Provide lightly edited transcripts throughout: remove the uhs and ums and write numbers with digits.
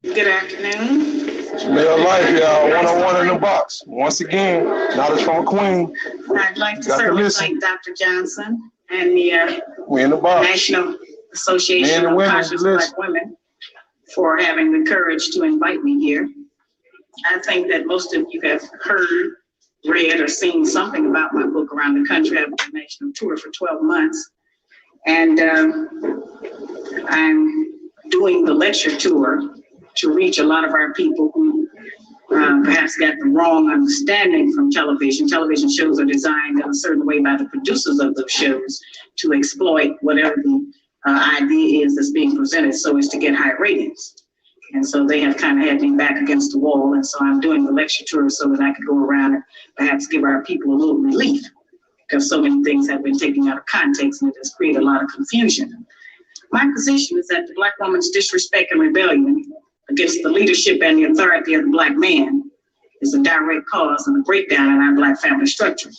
Good afternoon. Live life, y'all. One-on-one in the box. Once again, knowledge from a queen. I'd like to certainly thank Dr. Johnson and the we in the box. National Association of Conscious Black Women for having the courage to invite me here. I think that most of you have heard, read, or seen something about my book around the country. I've been on a national tour for 12 months. And I'm doing the lecture tour to reach a lot of our people who perhaps got the wrong understanding from television. Television shows are designed in a certain way by the producers of those shows to exploit whatever the idea is that's being presented so as to get high ratings. And so they have kind of had me back against the wall. And so I'm doing the lecture tour so that I could go around and perhaps give our people a little relief, because so many things have been taken out of context and it has created a lot of confusion. My position is that the Black woman's disrespect and rebellion against the leadership and the authority of the Black man is a direct cause of the breakdown in our Black family structure.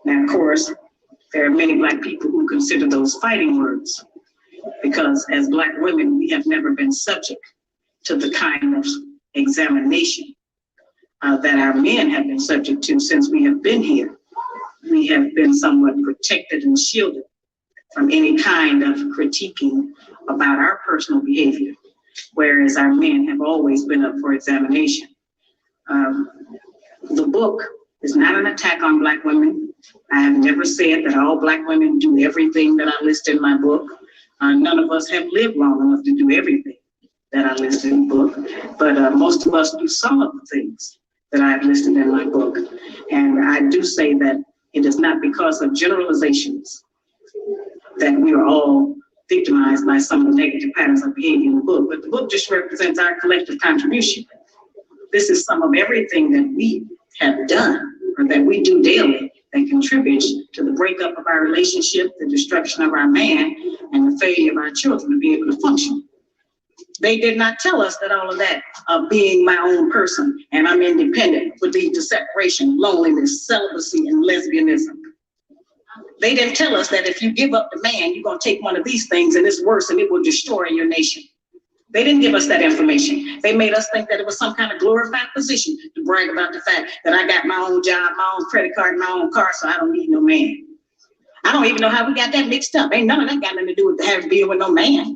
Now, of course, there are many Black people who consider those fighting words, because as Black women, we have never been subject to the kind of examination that our men have been subject to since we have been here. We have been somewhat protected and shielded from any kind of critiquing about our personal behavior, whereas our men have always been up for examination. The book is not an attack on Black women. I have never said that all Black women do everything that I list in my book. None of us have lived long enough to do everything that I listed in the book, but most of us do some of the things that I've listed in my book. And I do say that it is not because of generalizations that we are all victimized by some of the negative patterns of behavior in the book, but the book just represents our collective contribution. This is some of everything that we have done or that we do daily that contributes to the breakup of our relationship, the destruction of our man, and the failure of our children to be able to function. They did not tell us that all of that of being my own person and I'm independent would lead to separation, loneliness, celibacy, and lesbianism. They didn't tell us that if you give up the man, you're going to take one of these things and it's worse and it will destroy your nation. They didn't give us that information. They made us think that it was some kind of glorified position to brag about the fact that I got my own job, my own credit card, my own car, so I don't need no man. I don't even know how we got that mixed up. Ain't none of that got nothing to do with having to deal with no man.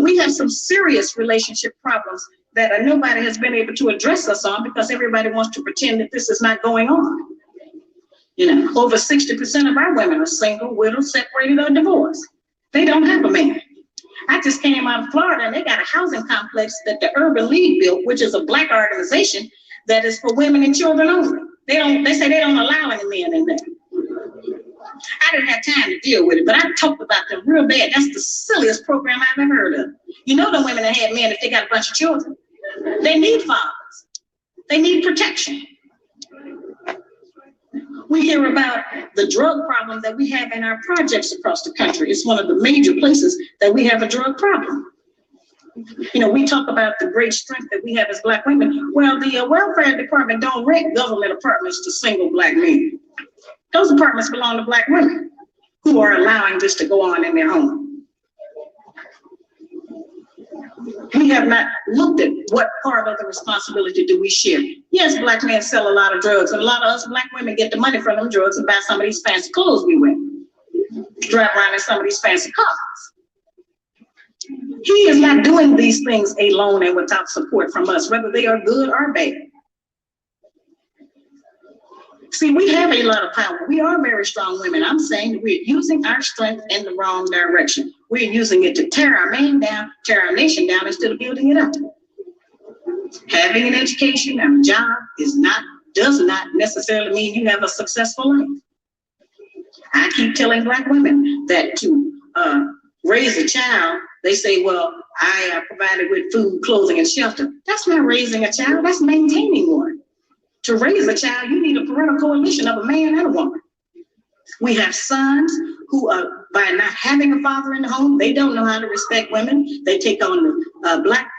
We have some serious relationship problems that nobody has been able to address us on because everybody wants to pretend that this is not going on. Over 60% of our women are single, widowed, separated, or divorced. They don't have a man. I just came out of Florida and they got a housing complex that the Urban League built, which is a Black organization that is for women and children only. They say they don't allow any men in there. I didn't have time to deal with it, but I talked about them real bad. That's the silliest program I've ever heard of. The women that had men, if they got a bunch of children, they need fathers. They need protection. We hear about the drug problem that we have in our projects across the country. It's one of the major places that we have a drug problem. We talk about the great strength that we have as Black women. Well, the welfare department don't rent government apartments to single Black men. Those apartments belong to Black women who are allowing this to go on in their home. We have not looked at what part of the responsibility do we share. Yes, Black men sell a lot of drugs, and a lot of us Black women get the money from them drugs and buy some of these fancy clothes we wear. Drive around in some of these fancy cars. He is not doing these things alone and without support from us, whether they are good or bad. See, we have a lot of power. We are very strong women. I'm saying that we're using our strength in the wrong direction. We're using it to tear our man down, tear our nation down instead of building it up. Having an education and a job does not necessarily mean you have a successful life. I keep telling Black women that to raise a child, they say, well, I provided with food, clothing, and shelter. That's not raising a child, that's maintaining one. To raise a child, you need a parental coalition of a man and a woman. We have sons who, by not having a father in the home, they don't know how to respect women. They take on the Black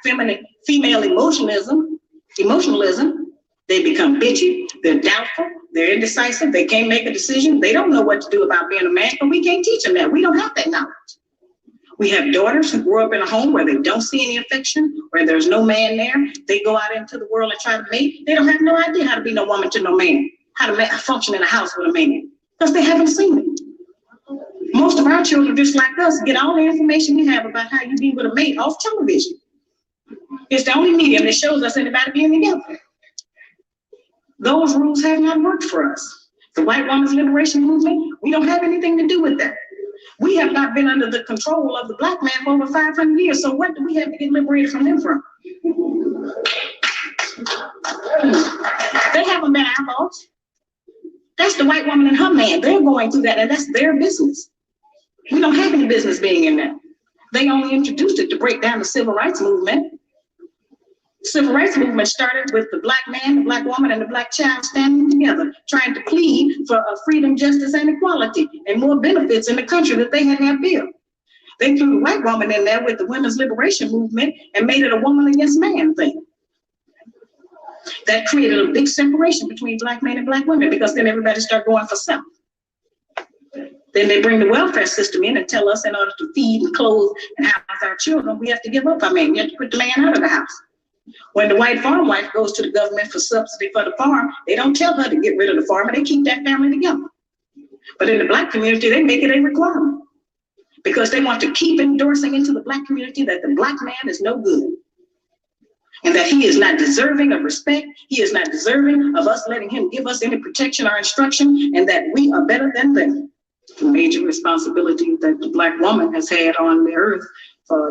female emotionalism. They become bitchy, they're doubtful, they're indecisive, they can't make a decision, they don't know what to do about being a man, but we can't teach them that. We don't have that knowledge. We have daughters who grow up in a home where they don't see any affection, where there's no man there. They go out into the world and try to mate. They don't have no idea how to be no woman to no man, how to function in a house with a man, because they haven't seen it. Most of our children, just like us, get all the information we have about how you be with a mate off television. It's the only medium that shows us anybody being together. Those rules have not worked for us. The white woman's liberation movement, we don't have anything to do with that. We have not been under the control of the black man for over 500 years, so what do we have to get liberated from them from? They haven't been our fault. That's the white woman and her man. They're going through that, and that's their business. We don't have any business being in that. They only introduced it to break down the civil rights movement. Civil rights movement started with the black man, the black woman, and the black child standing together, trying to plead for freedom, justice, and equality, and more benefits in the country that they had had built. They threw the white woman in there with the women's liberation movement and made it a woman against man thing. That created a big separation between black men and black women, because then everybody started going for self. Then they bring the welfare system in and tell us in order to feed and clothe and house our children, we have to give up our man. You have to put the man out of the house. When the white farm wife goes to the government for subsidy for the farm, they don't tell her to get rid of the farm, and they keep that family together. But in the black community, they make it a requirement, because they want to keep endorsing into the black community that the black man is no good, and that he is not deserving of respect. He is not deserving of us letting him give us any protection or instruction, and that we are better than them. The major responsibility that the black woman has had on the earth for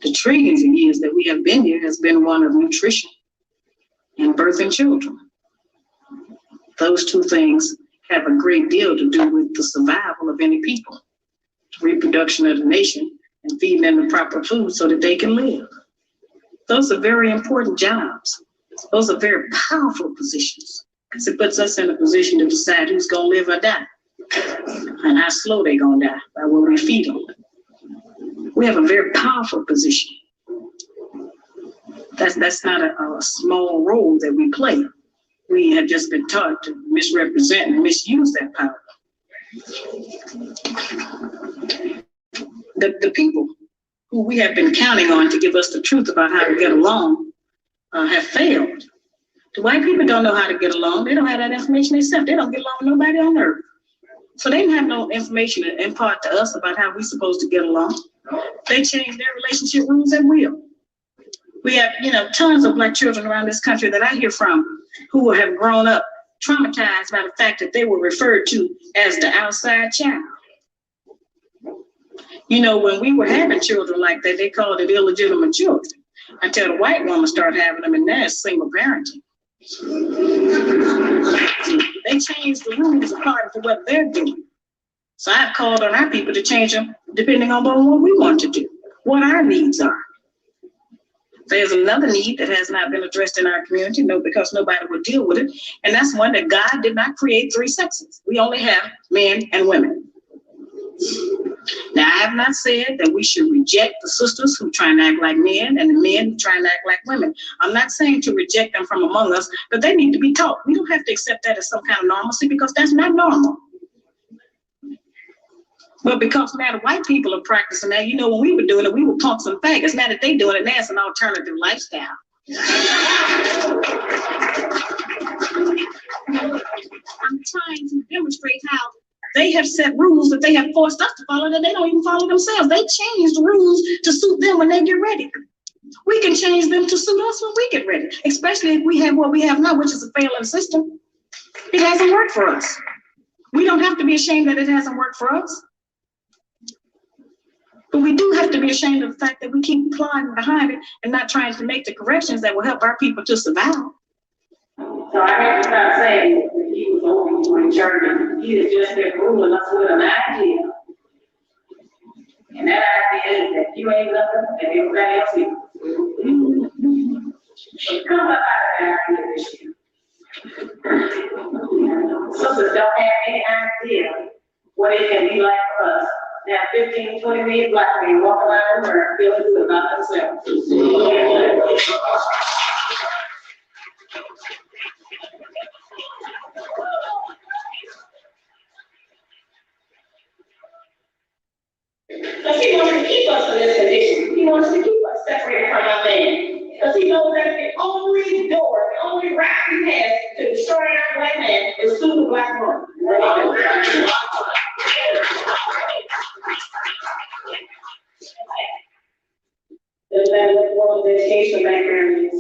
the trillions of years that we have been here has been one of nutrition and birthing children. Those two things have a great deal to do with the survival of any people, reproduction of the nation, and feeding them the proper food so that they can live. Those are very important jobs. Those are very powerful positions, because it puts us in a position to decide who's going to live or die, and how slow they're going to die by what we feed them. We have a very powerful position. That's not a small role that we play. We have just been taught to misrepresent and misuse that power. The people who we have been counting on to give us the truth about how to get along have failed. The white people don't know how to get along. They don't have that information themselves. They don't get along with nobody on earth. So they didn't have no information to impart to us about how we're supposed to get along. They change their relationship rules at will. We have, tons of black children around this country that I hear from who have grown up traumatized by the fact that they were referred to as the outside child. When we were having children like that, they called it illegitimate children, until the white woman started having them, and now it's single parenting. They changed the rules according to what they're doing. So I've called on our people to change them depending on what we want to do, what our needs are. There's another need that has not been addressed in our community, because nobody would deal with it, and that's one that God did not create three sexes. We only have men and women. Now, I have not said that we should reject the sisters who try and act like men and the men who try and act like women. I'm not saying to reject them from among us, but they need to be taught. We don't have to accept that as some kind of normalcy, because that's not normal. But because now the white people are practicing that, when we were doing it, we were punks and faggots. Now that they're doing it, now it's an alternative lifestyle. I'm trying to demonstrate how they have set rules that they have forced us to follow that they don't even follow themselves. They change the rules to suit them when they get ready. We can change them to suit us when we get ready, especially if we have what we have now, which is a failing system. It hasn't worked for us. We don't have to be ashamed that it hasn't worked for us. But we do have to be ashamed of the fact that we keep plodding behind it and not trying to make the corrections that will help our people to survive. So I had to stop saying that he was only doing church. He is just there ruling us with an idea. And that idea is that you ain't nothing and everybody else is. So come up out of that idea this year. Sisters don't have any idea what it can be like for us. Now 15, 20 million black men walk around the world feeling good about themselves. Because he wants to keep us in this condition. He wants to keep us separated from our man. Because he knows that the only door, the only route he has to destroy our black man is through the black woman. Doesn't matter what the woman's education background is.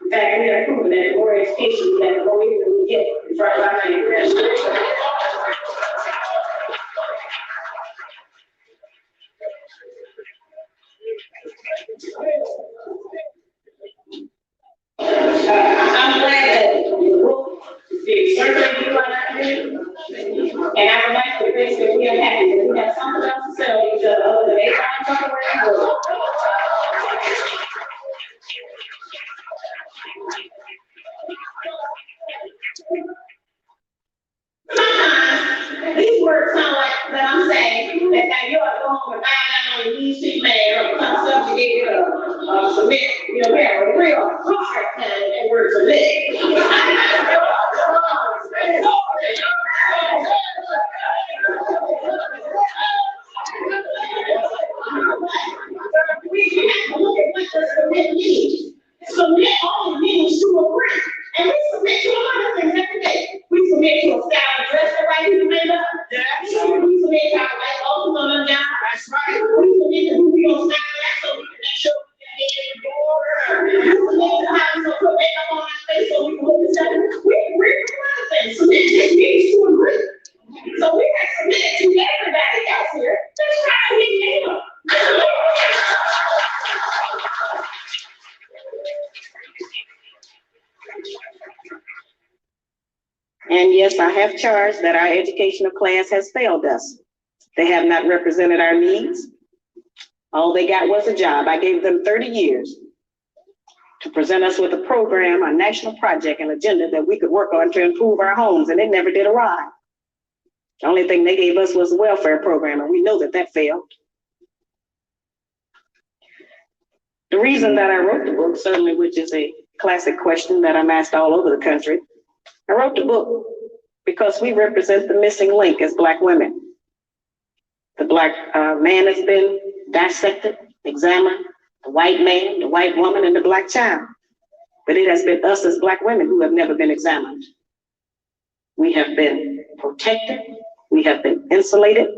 In fact, we have proven that the more education we have, the more we get in front of our man. I'm glad that the book did survey you like this, and I would like to think that we are happy that we have something else to sell each other other than they find something where to go. Sometimes these words sound like that I'm saying that now you are going to buy down on the easy man or come subjugate or submit. You know, we have a real hard time with that word submit. We have to look at what the submit means. Submit only means to agree. And we submit to a lot of things every day. We submit to a style of dress that white people made up. We submit to our white clothes on our job. That's right. We submit to who we don't style that so we can make sure we can get in the door. We submit to how we don't put makeup on our face so we can look the same. We agree with a lot of things. Submit just means to agree. So we have submitted to everybody else here. That's how we came up. And yes, I have charged that our educational class has failed us. They have not represented our needs. All they got was a job. I gave them 30 years to present us with a program, a national project, and agenda that we could work on to improve our homes, and they never did arrive. The only thing they gave us was a welfare program, and we know that that failed. The reason that I wrote the book, certainly, which is a classic question that I'm asked all over the country, I wrote the book because we represent the missing link as Black women. The Black man has been dissected, examined, the white man, the white woman, and the Black child. But it has been us as Black women who have never been examined. We have been protected. We have been insulated.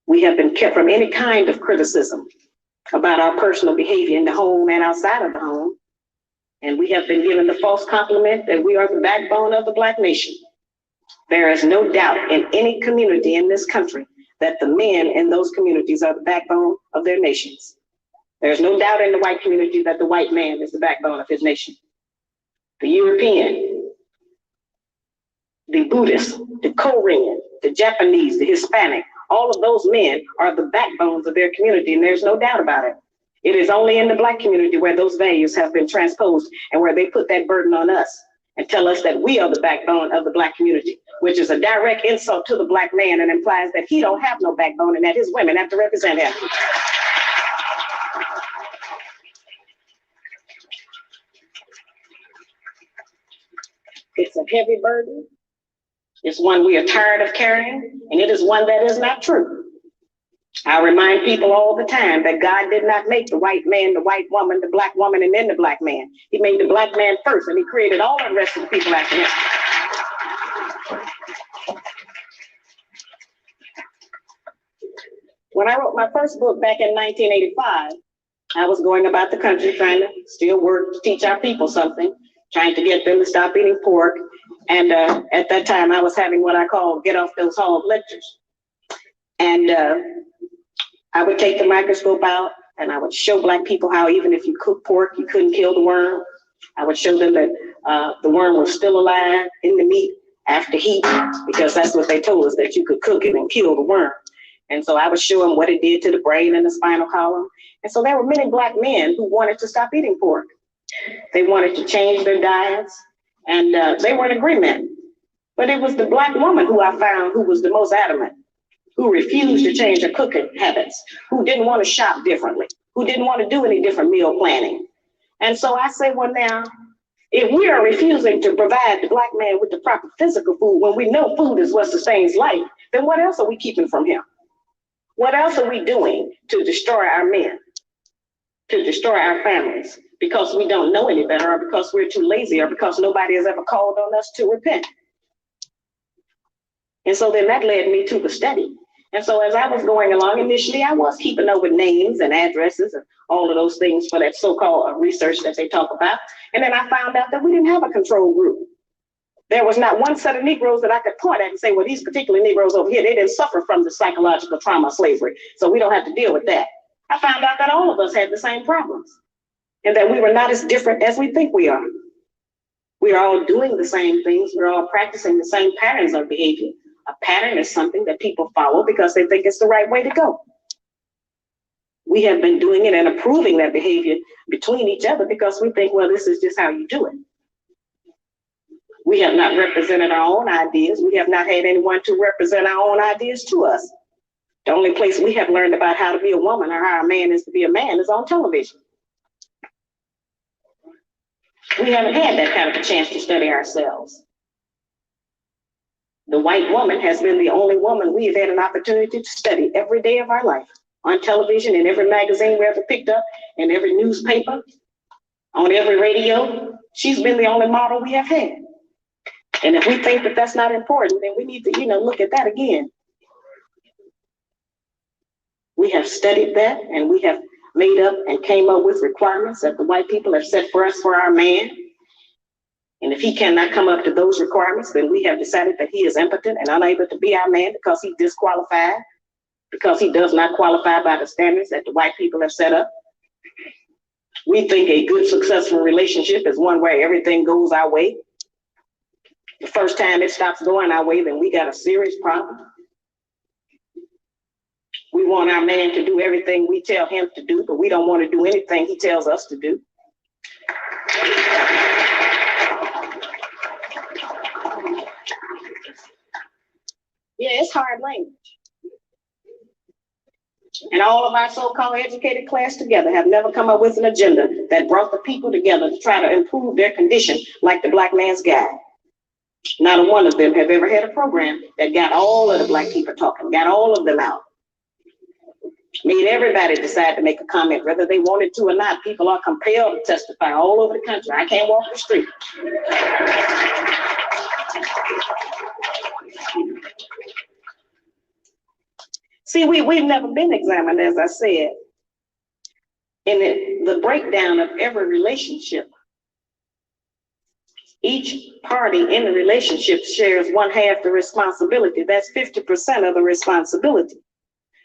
We have been kept from any kind of criticism about our personal behavior in the home and outside of the home. And we have been given the false compliment that we are the backbone of the Black nation. There is no doubt in any community in this country that the men in those communities are the backbone of their nations. There's no doubt in the white community that the white man is the backbone of his nation. The European, the Buddhist, the Korean, the Japanese, the Hispanic, all of those men are the backbones of their community, and there's no doubt about it. It is only in the Black community where those values have been transposed and where they put that burden on us and tell us that we are the backbone of the Black community, which is a direct insult to the Black man and implies that he don't have no backbone and that his women have to represent him. It's a heavy burden. It's one we are tired of carrying, and it is one that is not true. I remind people all the time that God did not make the white man, the white woman, the Black woman, and then the Black man. He made the Black man first, and he created all the rest of the people after him. When I wrote my first book back in 1985, I was going about the country trying to still work to teach our people something, trying to get them to stop eating pork. And at that time, I was having what I call get off those hog lectures. And I would take the microscope out and I would show Black people how even if you cook pork, you couldn't kill the worm. I would show them that the worm was still alive in the meat after heat, because that's what they told us, that you could cook it and kill the worm. And so I would show them what it did to the brain and the spinal column. And so there were many Black men who wanted to stop eating pork. They wanted to change their diets, and they were in agreement. But it was the Black woman who I found who was the most adamant, who refused to change her cooking habits, who didn't want to shop differently, who didn't want to do any different meal planning. And so I say, well, now, if we are refusing to provide the Black man with the proper physical food when we know food is what sustains life, then what else are we keeping from him? What else are we doing to destroy our men, to destroy our families? Because we don't know any better, or because we're too lazy, or because nobody has ever called on us to repent. And so then that led me to the study. And so as I was going along, initially I was keeping up with names and addresses and all of those things for that so-called research that they talk about. And then I found out that we didn't have a control group. There was not one set of Negroes that I could point at and say, well, these particular Negroes over here, they didn't suffer from the psychological trauma of slavery, so we don't have to deal with that. I found out that all of us had the same problems, and that we were not as different as we think we are. We are all doing the same things. We're all practicing the same patterns of behavior. A pattern is something that people follow because they think it's the right way to go. We have been doing it and approving that behavior between each other because we think, well, this is just how you do it. We have not represented our own ideas. We have not had anyone to represent our own ideas to us. The only place we have learned about how to be a woman or how a man is to be a man is on television. We haven't had that kind of a chance to study ourselves. The white woman has been the only woman we have had an opportunity to study every day of our life, on television, in every magazine we ever picked up, in every newspaper, on every radio. She's been the only model we have had. And if we think that that's not important, then we need to, look at that again. We have studied that, and we have made up and came up with requirements that the white people have set for us for our man. And if he cannot come up to those requirements, then we have decided that he is impotent and unable to be our man because he's disqualified, because he does not qualify by the standards that the white people have set up. We think a good, successful relationship is one where everything goes our way. The first time it stops going our way, then we got a serious problem. We want our man to do everything we tell him to do, but we don't want to do anything he tells us to do. Yeah, it's hard language. And all of our so-called educated class together have never come up with an agenda that brought the people together to try to improve their condition like the Black Man's Guide. Not a one of them have ever had a program that got all of the black people talking, got all of them out. Made everybody decide to make a comment, whether they wanted to or not. People are compelled to testify all over the country. I can't walk the street. See, we've never been examined, as I said. In the breakdown of every relationship, each party in the relationship shares 1/2 the responsibility. That's 50% of the responsibility.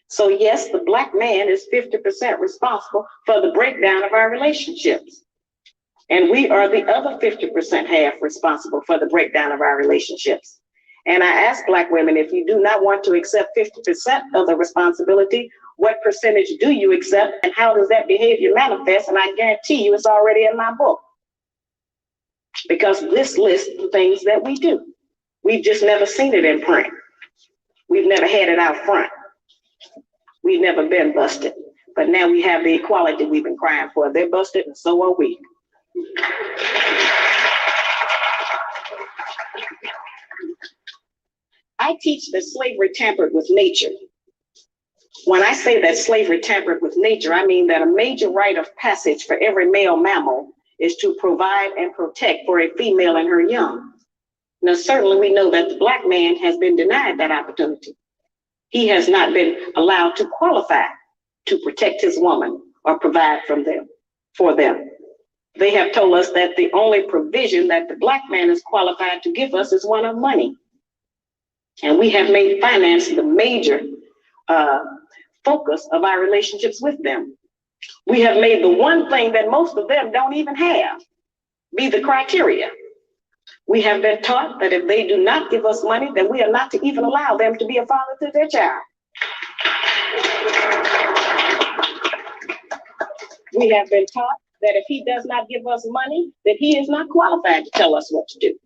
So yes, the Black man is 50% responsible for the breakdown of our relationships. And we are the other 50% half responsible for the breakdown of our relationships. And I ask Black women, if you do not want to accept 50% of the responsibility, what percentage do you accept, and how does that behavior manifest? And I guarantee you it's already in my book. Because this lists the things that we do. We've just never seen it in print. We've never had it out front. We've never been busted. But now we have the equality we've been crying for. They're busted and so are we. I teach that slavery tampered with nature. When I say that slavery tampered with nature, I mean that a major rite of passage for every male mammal is to provide and protect for a female and her young. Now, certainly we know that the Black man has been denied that opportunity. He has not been allowed to qualify to protect his woman or provide for them. They have told us that the only provision that the Black man is qualified to give us is one of money. And we have made finance the major focus of our relationships with them. We have made the one thing that most of them don't even have be the criteria. We have been taught that if they do not give us money, then we are not to even allow them to be a father to their child. We have been taught that if he does not give us money, that he is not qualified to tell us what to do.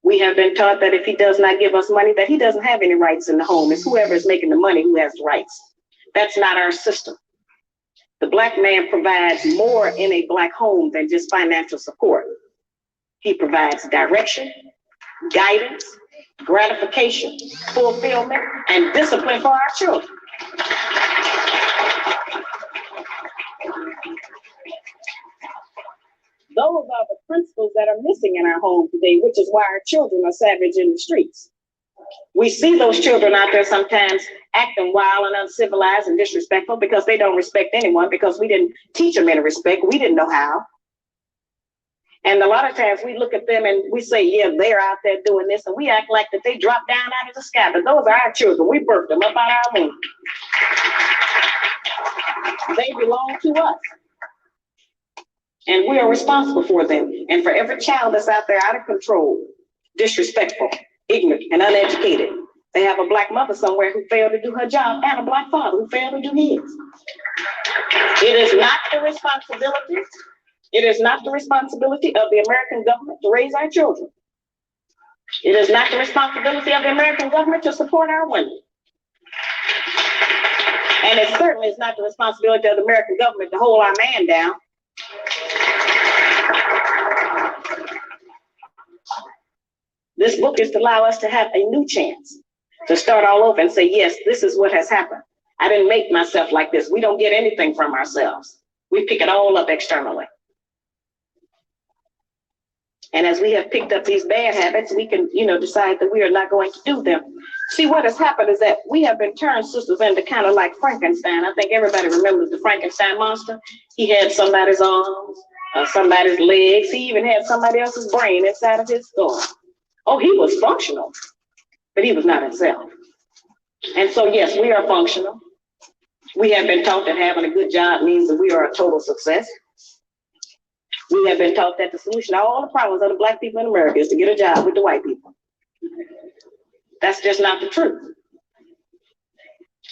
We have been taught that if he does not give us money, that he doesn't have any rights in the home. It's whoever is making the money who has the rights. That's not our system. The Black man provides more in a Black home than just financial support. He provides direction, guidance, gratification, fulfillment, and discipline for our children. Those are the principles that are missing in our home today, which is why our children are savage in the streets. We see those children out there sometimes acting wild and uncivilized and disrespectful because they don't respect anyone, because we didn't teach them any respect. We didn't know how. And a lot of times we look at them and we say, yeah, they're out there doing this, and we act like that they dropped down out of the sky. But those are our children. We birthed them up out of our womb. They belong to us. And we are responsible for them. And for every child that's out there out of control, disrespectful, ignorant, and uneducated, they have a black mother somewhere who failed to do her job, and a black father who failed to do his. It is not the responsibility. It is not the responsibility of the American government to raise our children. It is not the responsibility of the American government to support our women. And it certainly is not the responsibility of the American government to hold our man down. This book is to allow us to have a new chance to start all over and say, yes, this is what has happened. I didn't make myself like this. We don't get anything from ourselves. We pick it all up externally. And as we have picked up these bad habits, we can, decide that we are not going to do them. See, what has happened is that we have been turned, sisters, into kind of like Frankenstein. I think everybody remembers the Frankenstein monster. He had somebody's arms, somebody's legs. He even had somebody else's brain inside of his skull. Oh, he was functional, but he was not himself. And so, yes, we are functional. We have been taught that having a good job means that we are a total success. We have been taught that the solution to all the problems of the black people in America is to get a job with the white people. That's just not the truth.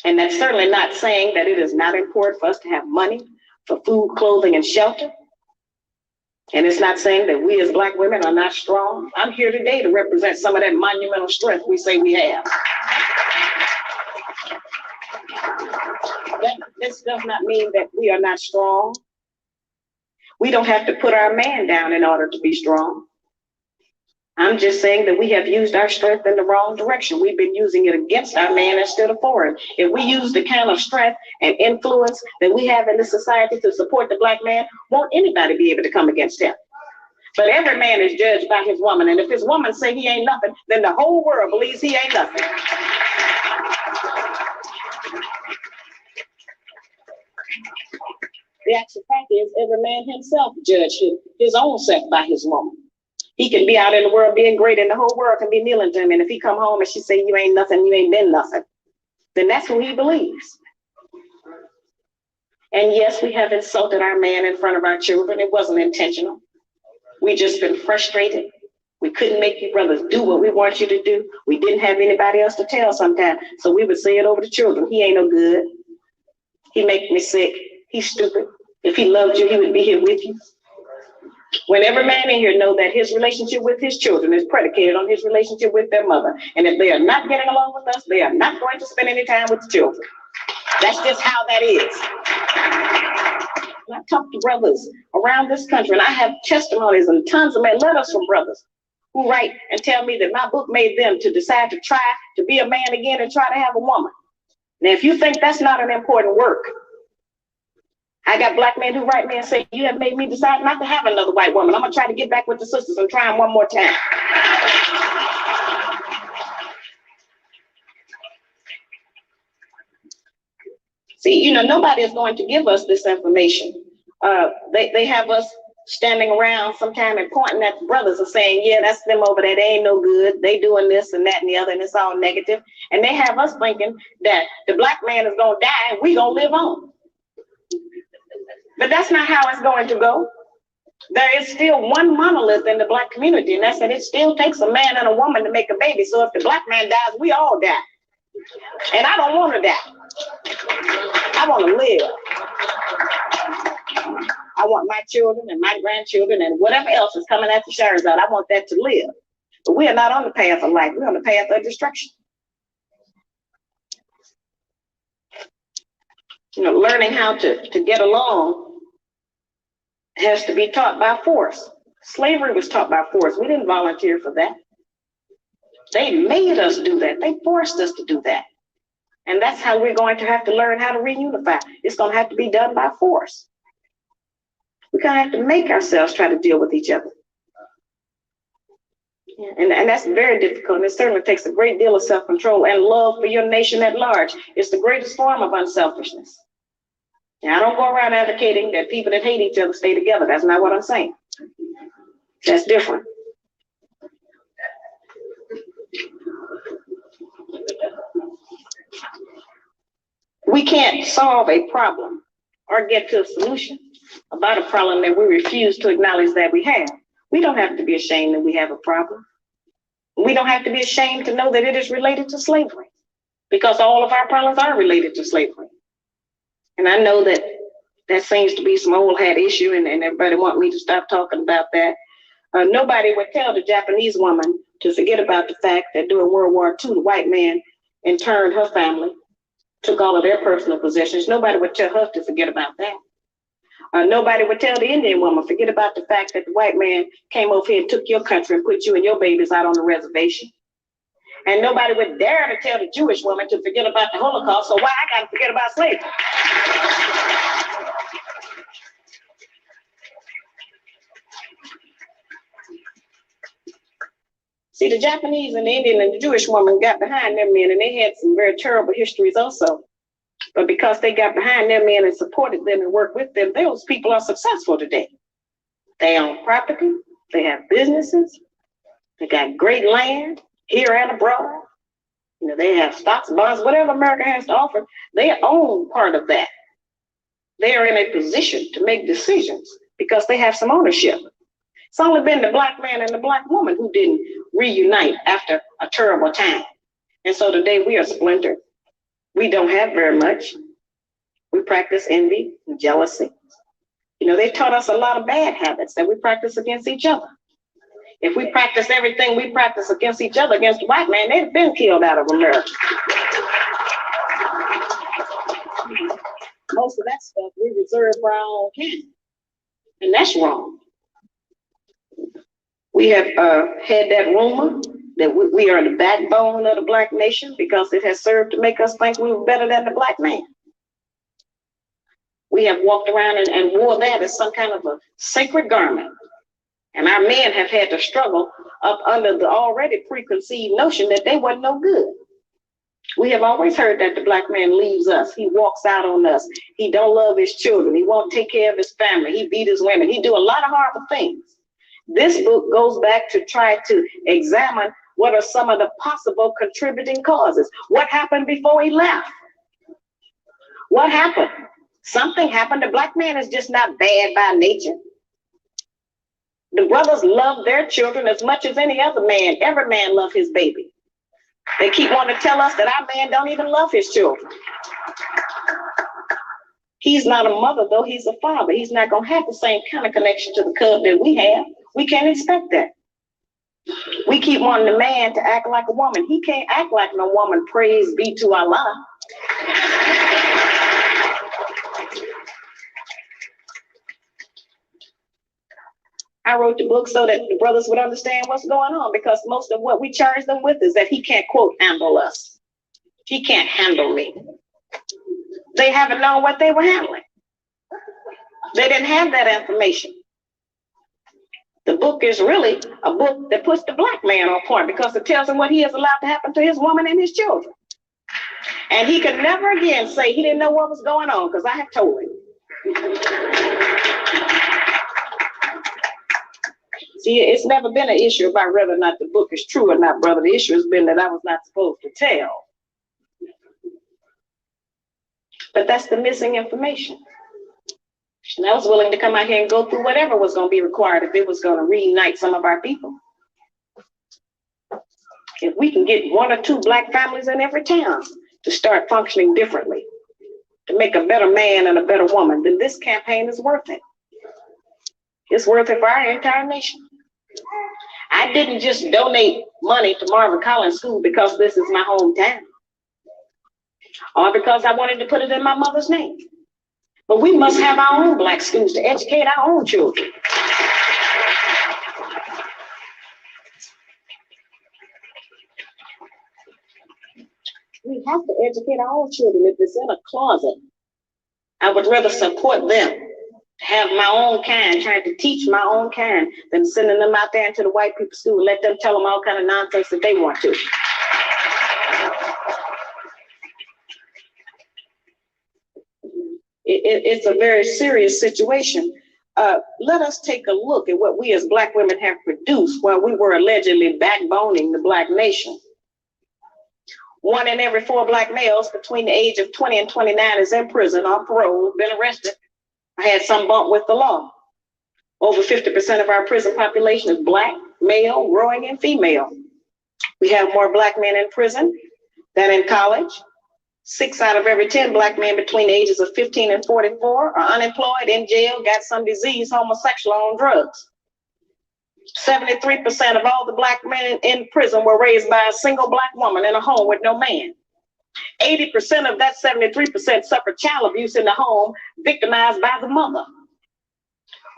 And that's certainly not saying that it is not important for us to have money for food, clothing, and shelter. And it's not saying that we as black women are not strong. I'm here today to represent some of that monumental strength we say we have. This does not mean that we are not strong. We don't have to put our man down in order to be strong. I'm just saying that we have used our strength in the wrong direction. We've been using it against our man instead of for him. If we use the kind of strength and influence that we have in this society to support the black man, won't anybody be able to come against him? But every man is judged by his woman. And if his woman say he ain't nothing, then the whole world believes he ain't nothing. The actual fact is every man himself judged his own self by his woman. He can be out in the world being great, and the whole world can be kneeling to him. And if he come home and she say, you ain't nothing, you ain't been nothing, then that's who he believes. And yes, we have insulted our man in front of our children. It wasn't intentional. We just been frustrated. We couldn't make you brothers do what we want you to do. We didn't have anybody else to tell sometimes. So we would say it over the children. He ain't no good. He make me sick. He's stupid. If he loved you, he would be here with you. When every man in here know that his relationship with his children is predicated on his relationship with their mother. And if they are not getting along with us, they are not going to spend any time with the children. That's just how that is. I talk to brothers around this country, and I have testimonies and tons of letters from brothers who write and tell me that my book made them to decide to try to be a man again and try to have a woman. Now, if you think that's not an important work, I got black men who write me and say, you have made me decide not to have another white woman. I'm going to try to get back with the sisters and try them one more time. See, nobody is going to give us this information. They have us standing around sometime and pointing at the brothers and saying, yeah, that's them over there. They ain't no good. They doing this and that and the other, and it's all negative. And they have us thinking that the black man is going to die and we going to live on. But that's not how it's going to go. There is still one monolith in the black community, and that's that it still takes a man and a woman to make a baby. So if the black man dies, we all die. And I don't want to die. I want to live. I want my children and my grandchildren and whatever else is coming after Sharon's out. I want that to live. But we are not on the path of life. We're on the path of destruction. Learning how to get along has to be taught by force. Slavery was taught by force. We didn't volunteer for that. They made us do that. They forced us to do that. And that's how we're going to have to learn how to reunify. It's going to have to be done by force. We're going to have to make ourselves try to deal with each other. Yeah, and that's very difficult. And it certainly takes a great deal of self-control and love for your nation at large. It's the greatest form of unselfishness. Now, I don't go around advocating that people that hate each other stay together. That's not what I'm saying. That's different. We can't solve a problem or get to a solution about a problem that we refuse to acknowledge that we have. We don't have to be ashamed that we have a problem. We don't have to be ashamed to know that it is related to slavery, because all of our problems are related to slavery. And I know that that seems to be some old hat issue, and everybody want me to stop talking about that. Nobody would tell the Japanese woman to forget about the fact that during World War II, the white man interned her family, took all of their personal possessions. Nobody would tell her to forget about that. Nobody would tell the Indian woman, forget about the fact that the white man came over here and took your country and put you and your babies out on the reservation. And nobody would dare to tell the Jewish woman to forget about the Holocaust, so why I gotta forget about slavery? See, the Japanese and the Indian and the Jewish woman got behind their men, and they had some very terrible histories also. But because they got behind their men and supported them and worked with them, those people are successful today. They own property, they have businesses, they got great land here and abroad. You know, they have stocks, bonds, whatever America has to offer, they own part of that. They are in a position to make decisions because they have some ownership. It's only been the black man and the black woman who didn't reunite after a terrible time. And so today we are splintered. We don't have very much. We practice envy and jealousy. You know, they taught us a lot of bad habits that we practice against each other. If we practice everything we practice against each other, against the white man, they've been killed out of America. Most of that stuff we reserve for our own kind. And that's wrong. We have had that rumor that we are the backbone of the black nation because it has served to make us think we were better than the black man. We have walked around and wore that as some kind of a sacred garment. And our men have had to struggle up under the already preconceived notion that they wasn't no good. We have always heard that the black man leaves us. He walks out on us. He don't love his children. He won't take care of his family. He beat his women. He do a lot of horrible things. This book goes back to try to examine what are some of the possible contributing causes. What happened before he left? What happened? Something happened. The black man is just not bad by nature. The brothers love their children as much as any other man. Every man loves his baby. They keep wanting to tell us that our man don't even love his children. He's not a mother, though. He's a father. He's not going to have the same kind of connection to the cub that we have. We can't expect that. We keep wanting the man to act like a woman. He can't act like no woman. Praise be to Allah. I wrote the book so that the brothers would understand what's going on, because most of what we charge them with is that he can't, quote, handle us. He can't handle me. They haven't known what they were handling. They didn't have that information. The book is really a book that puts the black man on point because it tells him what he has allowed to happen to his woman and his children. And he could never again say he didn't know what was going on because I have told him. See, it's never been an issue about whether or not the book is true or not, brother. The issue has been that I was not supposed to tell. But that's the missing information. And I was willing to come out here and go through whatever was going to be required if it was going to reunite some of our people. If we can get 1 or 2 black families in every town to start functioning differently, to make a better man and a better woman, then this campaign is worth it. It's worth it for our entire nation. I didn't just donate money to Marvin Collins School because this is my hometown, or because I wanted to put it in my mother's name. But we must have our own black schools to educate our own children. have to educate our own children. If it's in a closet, I would rather support them, have my own kind, trying to teach my own kind, than sending them out there into the white people's school and let them tell them all kind of nonsense that they want to. It's a very serious situation. Let us take a look at what we as Black women have produced while we were allegedly backboning the Black nation. 1 in every 4 Black males between the age of 20 and 29 is in prison on parole, been arrested. I had some bump with the law. Over 50% of our prison population is Black, male, growing, and female. We have more Black men in prison than in college. 6 out of every 10 Black men between the ages of 15 and 44 are unemployed, in jail, got some disease, homosexual, on drugs. 73% of all the Black men in prison were raised by a single Black woman in a home with no man. 80% of that 73% suffered child abuse in the home, victimized by the mother.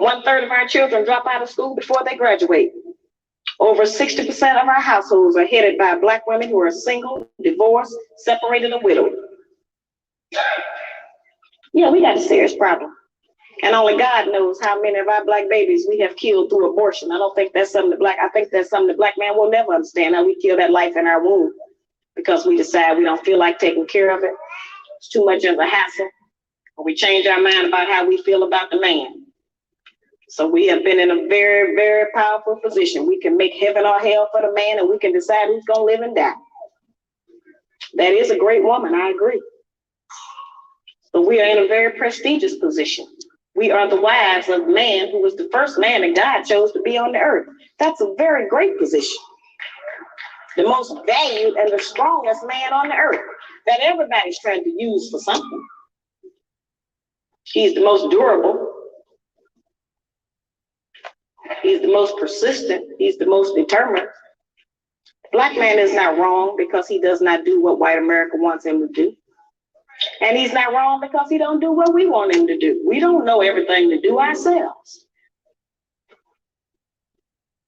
1/3 of our children drop out of school before they graduate. Over 60% of our households are headed by Black women who are single, divorced, separated, or widowed. Yeah, we got a serious problem. And only God knows how many of our Black babies we have killed through abortion. I don't think that's something I think that's something the Black man will never understand, how we kill that life in our womb because we decide we don't feel like taking care of it. It's too much of a hassle. Or we change our mind about how we feel about the man. So we have been in a very, very powerful position. We can make heaven or hell for the man, and we can decide who's going to live and die. That is a great woman, I agree. But we are in a very prestigious position. We are the wives of man who was the first man that God chose to be on the earth. That's a very great position. The most valued and the strongest man on the earth that everybody's trying to use for something. He's the most durable. He's the most persistent. He's the most determined. Black man is not wrong because he does not do what white America wants him to do. And he's not wrong because he don't do what we want him to do. We don't know everything to do ourselves.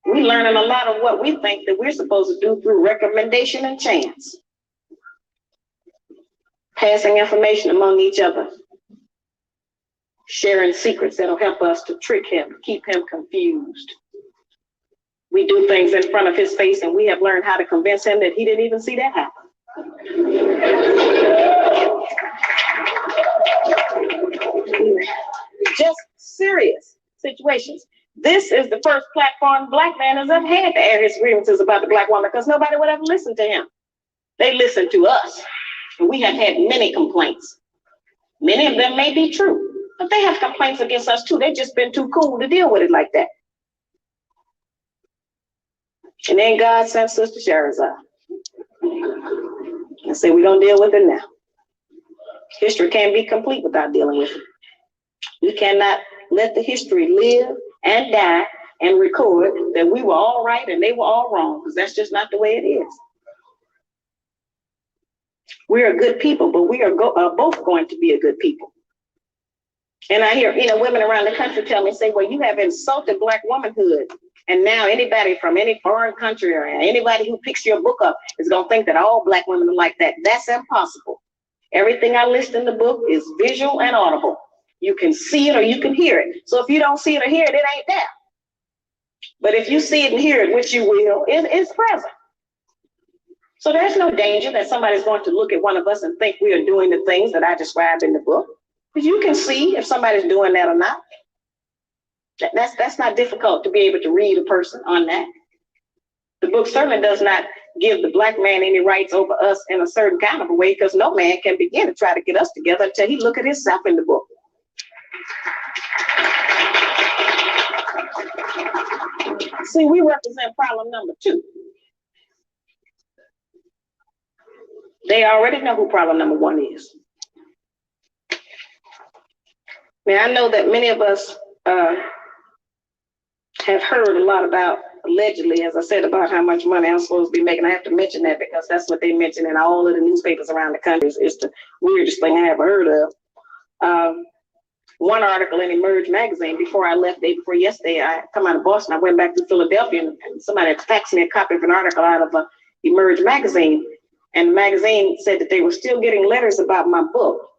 We're learning a lot of what we think that we're supposed to do through recommendation and chance. Passing information among each other. Sharing secrets that'll help us to trick him, keep him confused. We do things in front of his face and we have learned how to convince him that he didn't even see that happen. Just serious situations. This is the first platform Black man has ever had to air his grievances about the Black woman because nobody would ever listen to him. They listen to us. And we have had many complaints. Many of them may be true, but they have complaints against us too. They've just been too cool to deal with it like that. And then God sent Sister Sharazad and said, we're going to deal with it now. History can't be complete without dealing with it. We cannot let the history live and die and record that we were all right and they were all wrong, because that's just not the way it is. We're a good people, but we are both going to be a good people. And I hear, women around the country tell me, say, well, you have insulted Black womanhood. And now anybody from any foreign country or anybody who picks your book up is going to think that all Black women are like that. That's impossible. Everything I list in the book is visual and audible. You can see it or you can hear it. So if you don't see it or hear it, it ain't there. But if you see it and hear it, which you will, it's present. So there's no danger that somebody's going to look at one of us and think we are doing the things that I described in the book. Because you can see if somebody's doing that or not. That's not difficult to be able to read a person on that. The book certainly does not give the Black man any rights over us in a certain kind of a way, because no man can begin to try to get us together until he look at himself in the book. See, we represent problem number 2. They already know who problem number 1 is. Now, I know that many of us have heard a lot about, allegedly, as I said, about how much money I'm supposed to be making. I have to mention that because that's what they mention in all of the newspapers around the country. It's the weirdest thing I ever heard of. One article in Emerge magazine, before I left, day before yesterday, I come out of Boston, I went back to Philadelphia, and somebody had faxed me a copy of an article out of Emerge magazine. And the magazine said that they were still getting letters about my book,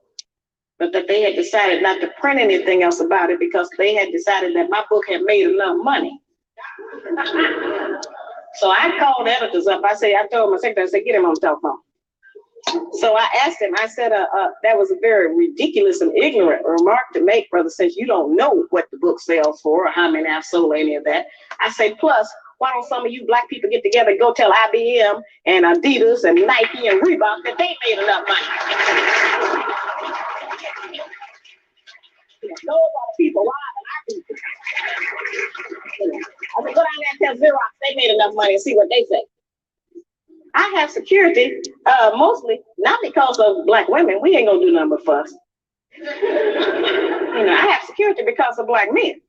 but that they had decided not to print anything else about it because they had decided that my book had made enough money. So I called the editors up. I told my secretary, I said, get him on the telephone. So I asked him, I said, that was a very ridiculous and ignorant remark to make, brother, since you don't know what the book sells for or how many have sold or any of that. I say, plus, why don't some of you black people get together and go tell IBM and Adidas and Nike and Reebok that they made enough money? No other people, why than our people? I said, go down there and tell Xerox they made enough money and see what they say. I have security, mostly not because of black women. We ain't gonna do nothing but fuss. I have security because of black men.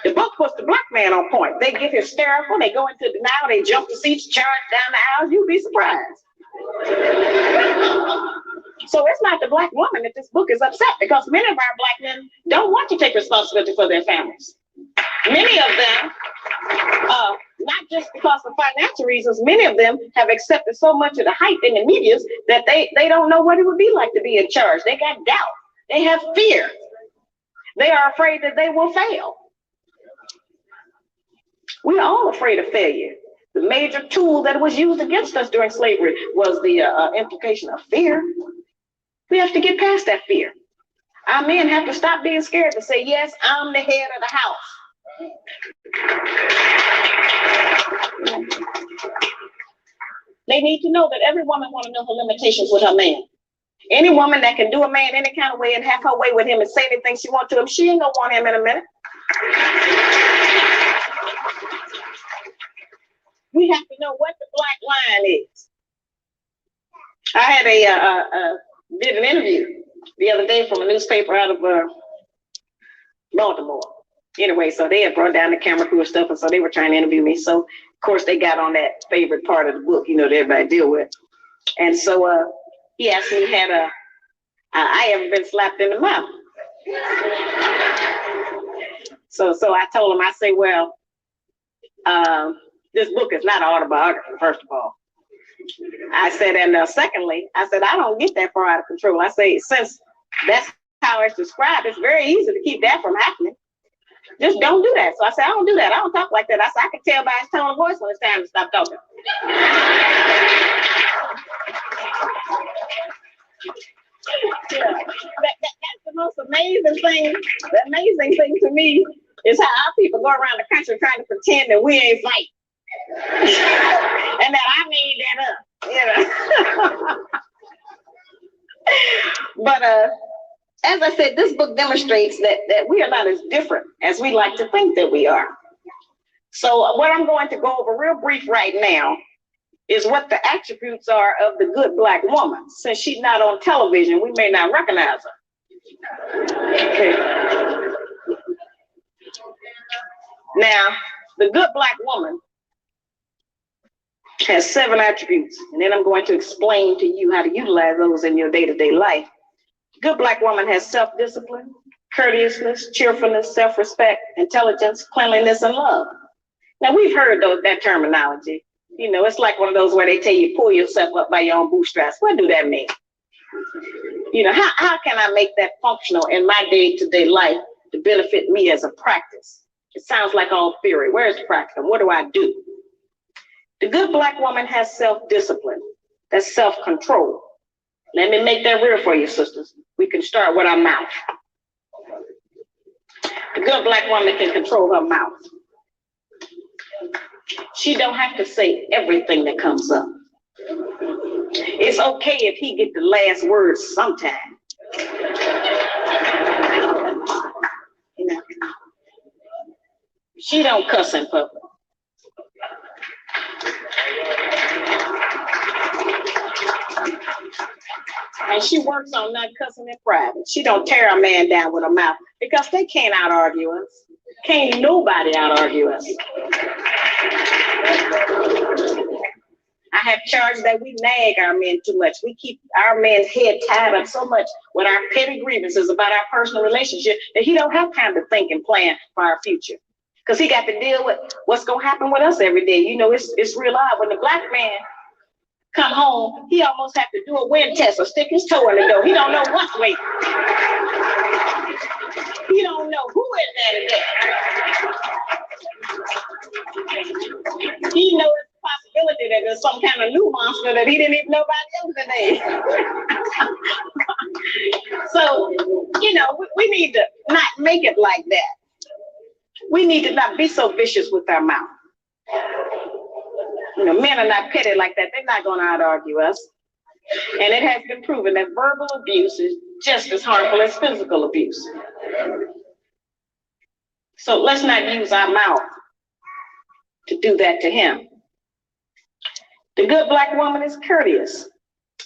The book puts the black man on point. They get hysterical, they go into denial, they jump the seats, charge down the aisles. You'd be surprised. So it's not the black woman that this book is upset, because many of our black men don't want to take responsibility for their families. Many of them, not just because of financial reasons, many of them have accepted so much of the hype in the media that they don't know what it would be like to be in charge. They got doubt. They have fear. They are afraid that they will fail. We are all afraid of failure. The major tool that was used against us during slavery was the implication of fear. We have to get past that fear. Our men have to stop being scared to say, yes, I'm the head of the house. They need to know that every woman wants to know her limitations with her man. Any woman that can do a man any kind of way and have her way with him and say anything she wants to him, she ain't gonna want him in a minute. We have to know what the black line is. I had did an interview the other day from a newspaper out of Baltimore. Anyway, so they had brought down the camera crew and stuff, and so they were trying to interview me. So, of course, they got on that favorite part of the book, that everybody deal with. And so he asked me, I ever been slapped in the mouth? So I told him, I say, well, this book is not an autobiography, first of all. I said, and secondly, I said, I don't get that far out of control. I say, since that's how it's described, it's very easy to keep that from happening. Just don't do that. So I said, I don't do that. I don't talk like that. I said, I can tell by his tone of voice when it's time to stop talking. That's the most amazing thing. The amazing thing to me is how our people go around the country trying to pretend that we ain't fight. And that I made that up, But as I said, this book demonstrates that we are not as different as we like to think that we are. So what I'm going to go over real brief right now is what the attributes are of the good black woman. Since she's not on television, we may not recognize her. Okay. Now, the good black woman has 7 attributes, and then I'm going to explain to you how to utilize those in your day-to-day life. Good black woman has self-discipline, courteousness, cheerfulness, self-respect, intelligence, cleanliness, and love. Now, we've heard that terminology. It's like one of those where they tell you pull yourself up by your own bootstraps. What do that mean? How can I make that functional in my day-to-day life to benefit me as a practice? It sounds like all theory. Where's the practice? What do I do? The good black woman has self-discipline. That's self-control. Let me make that real for you, sisters. We can start with our mouth. The good black woman can control her mouth. She don't have to say everything that comes up. It's okay if he get the last word sometime. She don't cuss in public. And she works on not cussing in private. She don't tear a man down with her mouth because they can't out-argue us. Can't nobody out-argue us. I have charged that we nag our men too much. We keep our men's head tied up so much with our petty grievances about our personal relationship that he don't have time to think and plan for our future. Because he got to deal with what's going to happen with us every day. It's real odd when the black man come home, he almost have to do a wind test or stick his toe in the door. He don't know what's waiting. He don't know who is there today. He knows it's a possibility that there's some kind of new monster that he didn't even know about yesterday. So, you know, we need to not make it like that. We need to not be so vicious with our mouth. You know, men are not petty like that. They're not going to out-argue us. And it has been proven that verbal abuse is just as harmful as physical abuse. So let's not use our mouth to do that to him. The good Black woman is courteous.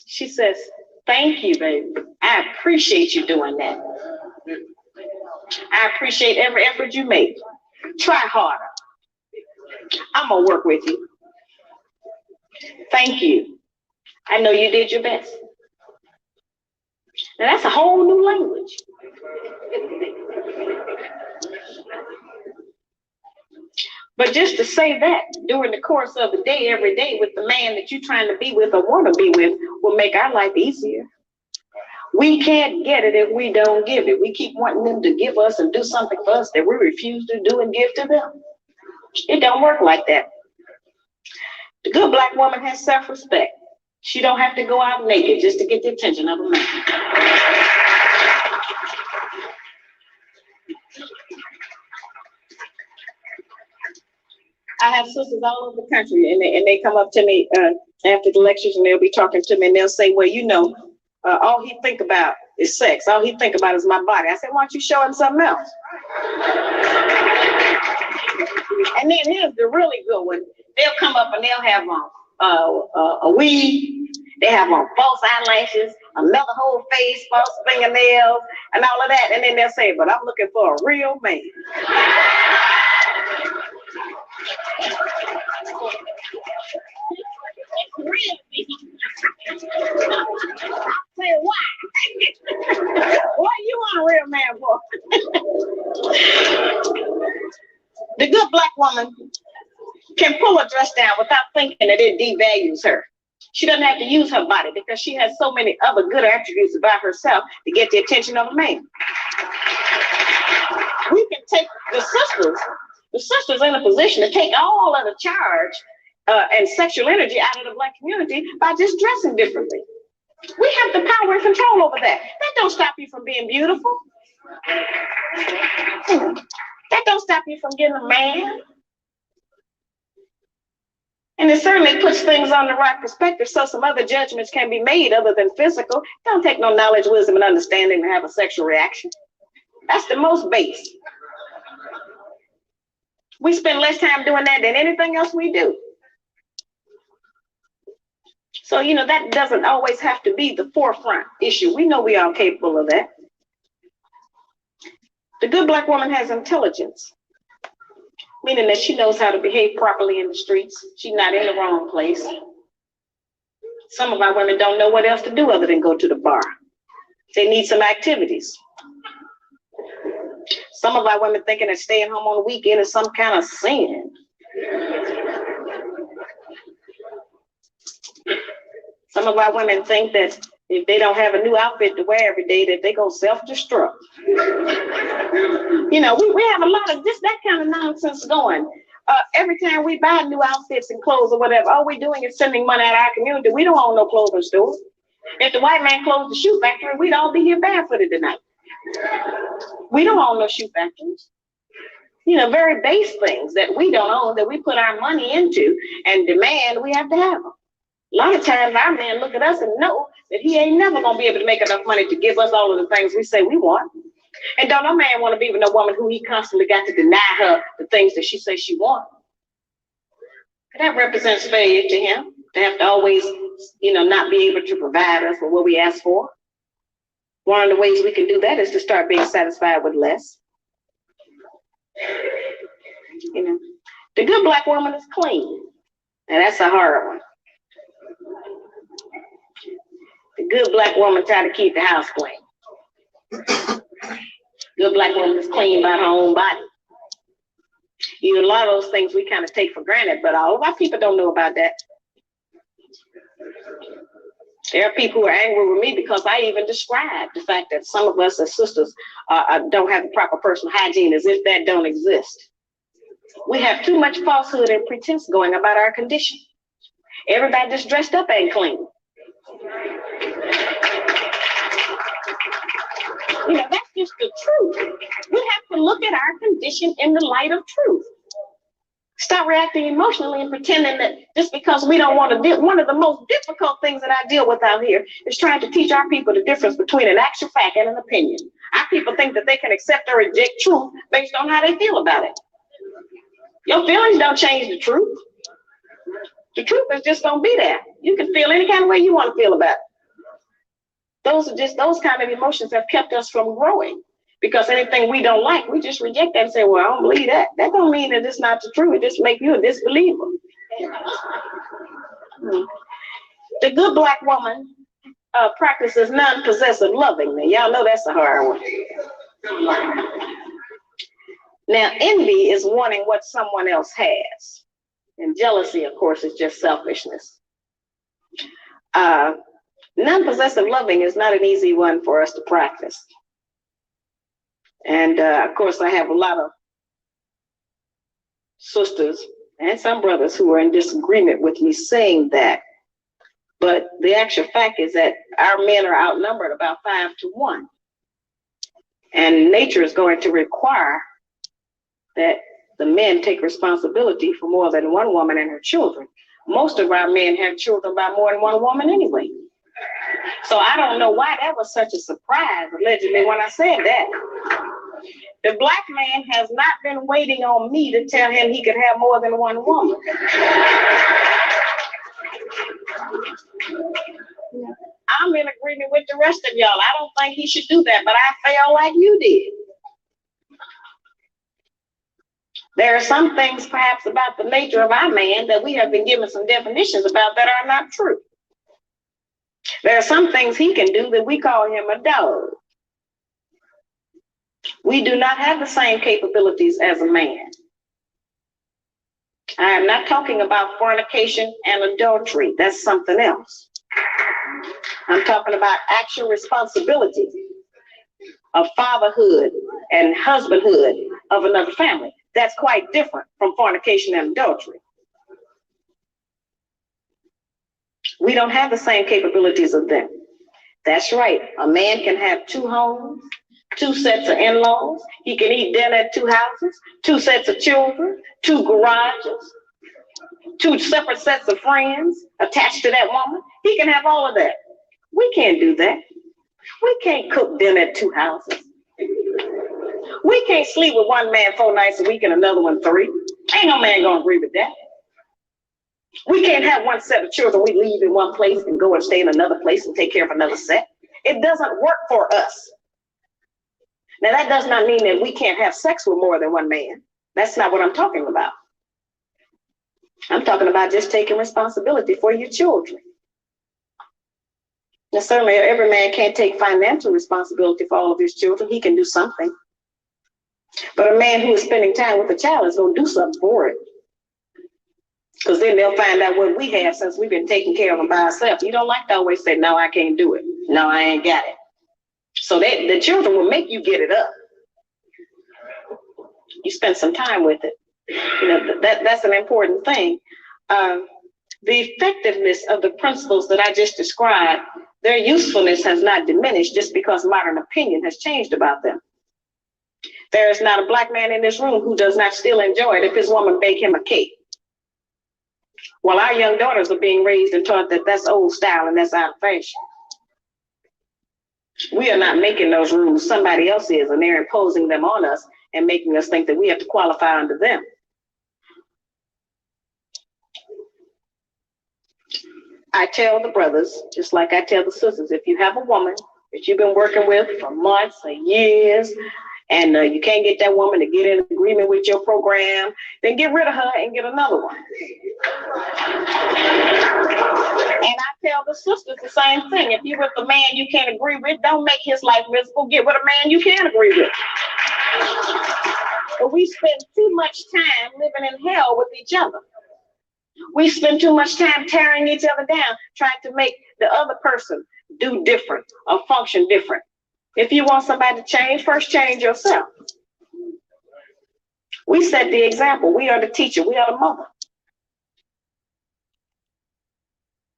She says, thank you, baby. I appreciate you doing that. I appreciate every effort you make. Try harder. I'm going to work with you. Thank you. I know you did your best. Now that's a whole new language. But just to say that during the course of the day, every day with the man that you're trying to be with or want to be with will make our life easier. We can't get it if we don't give it. We keep wanting them to give us and do something for us that we refuse to do and give to them. It don't work like that. The good Black woman has self-respect. She don't have to go out naked just to get the attention of a man. I have sisters all over the country, and they come up to me after the lectures, and they'll be talking to me, and they'll say, well, you know, all he think about is sex. All he think about is my body. I said, why don't you show him something else? And then here's the really good one. They'll come up and they'll have on a weave. They have on false eyelashes, another whole face, false fingernails, and all of that. And then they'll say, but I'm looking for a real man. Say why? What you want a real man for? The good Black woman can pull a dress down without thinking that it devalues her. She doesn't have to use her body because she has so many other good attributes about herself to get the attention of a man. We can take the sisters in a position to take all of the charge and sexual energy out of the Black community by just dressing differently. We have the power and control over that. That don't stop you from being beautiful. That don't stop you from getting a man. And it certainly puts things on the right perspective so some other judgments can be made other than physical. It don't take no knowledge, wisdom, and understanding to have a sexual reaction. That's the most base. We spend less time doing that than anything else we do. So, you know, that doesn't always have to be the forefront issue. We know we are capable of that. The good Black woman has intelligence, meaning that she knows how to behave properly in the streets. She's not in the wrong place. Some of our women don't know what else to do other than go to the bar. They need some activities. Some of our women thinking that staying home on the weekend is some kind of sin. Some of our women think that if they don't have a new outfit to wear every day, that they go self-destruct. You know, we have a lot of that kind of nonsense going. Every time we buy new outfits and clothes or whatever, all we're doing is sending money out of our community. We don't own no clothing store. If the white man closed the shoe factory, we'd all be here barefooted tonight. We don't own no shoe factories. You know, very base things that we don't own, that we put our money into and demand we have to have them. A lot of times our men look at us and know that he ain't never gonna be able to make enough money to give us all of the things we say we want. And don't no man want to be with no woman who he constantly got to deny her the things that she says she wants. That represents failure to him, to have to always, you know, not be able to provide us with what we ask for. One of the ways we can do that is to start being satisfied with less. You know, the good Black woman is clean, and that's a hard one. The good Black woman try to keep the house clean. Good Black woman is clean by her own body. You know, a lot of those things we kind of take for granted, but all of our people don't know about that. There are people who are angry with me because I even described the fact that some of us as sisters don't have the proper personal hygiene, as if that don't exist. We have too much falsehood and pretense going about our condition. Everybody that's dressed up ain't clean. You know, that's just the truth. We have to look at our condition in the light of truth. Stop reacting emotionally and pretending that just because we don't want to deal. One of the most difficult things that I deal with out here is trying to teach our people the difference between an actual fact and an opinion. Our people think that they can accept or reject truth based on how they feel about it. Your feelings don't change the truth. The truth is just gonna be there. You can feel any kind of way you want to feel about it. Those kind of emotions have kept us from growing, because anything we don't like, we just reject that and say, well, I don't believe that. That don't mean that it's not the truth. It just makes you a disbeliever. The good black woman practices non-possessive loving. Now, y'all know that's a hard one. Now, envy is wanting what someone else has. And jealousy, of course, is just selfishness. Non-possessive loving is not an easy one for us to practice. And of course, I have a lot of sisters and some brothers who are in disagreement with me saying that. But the actual fact is that our men are outnumbered about 5 to 1. And nature is going to require that the men take responsibility for more than one woman and her children. Most of our men have children by more than one woman anyway. So I don't know why that was such a surprise, allegedly, when I said that. The black man has not been waiting on me to tell him he could have more than one woman. I'm in agreement with the rest of y'all. I don't think he should do that, but I feel like you did. There are some things perhaps about the nature of our man that we have been given some definitions about that are not true. There are some things he can do that we call him a dog. We do not have the same capabilities as a man. I am not talking about fornication and adultery. That's something else. I'm talking about actual responsibility of fatherhood and husbandhood of another family. That's quite different from fornication and adultery. We don't have the same capabilities of them. That's right. A man can have 2 homes, 2 sets of in-laws. He can eat dinner at 2 houses, 2 sets of children, 2 garages, 2 separate sets of friends attached to that woman. He can have all of that. We can't do that. We can't cook dinner at 2 houses. We can't sleep with one man 4 nights a week and another one 3. Ain't no man gonna agree with that. We can't have 1 set of children we leave in one place and go and stay in another place and take care of another set. It doesn't work for us. Now, that does not mean that we can't have sex with more than one man. That's not what I'm talking about. I'm talking about just taking responsibility for your children. Now, certainly every man can't take financial responsibility for all of his children. He can do something. But a man who is spending time with a child is going to do something for it. Because then they'll find out what we have since we've been taking care of them by ourselves. You don't like to always say, no, I can't do it. No, I ain't got it. So the children will make you get it up. You spend some time with it. You know, that's an important thing. The effectiveness of the principles that I just described, their usefulness has not diminished just because modern opinion has changed about them. There is not a black man in this room who does not still enjoy it if his woman bake him a cake. Well, our young daughters are being raised and taught that that's old style and that's out of fashion. We are not making those rules. Somebody else is, and they're imposing them on us and making us think that we have to qualify under them. I tell the brothers, just like I tell the sisters, if you have a woman that you've been working with for months or years, and you can't get that woman to get in agreement with your program, then get rid of her and get another one. And I tell the sisters the same thing. If you're with a man you can't agree with, don't make his life miserable. Get with a man you can agree with. But we spend too much time living in hell with each other. We spend too much time tearing each other down, trying to make the other person do different or function different. If you want somebody to change, first change yourself. We set the example. We are the teacher. We are the mother.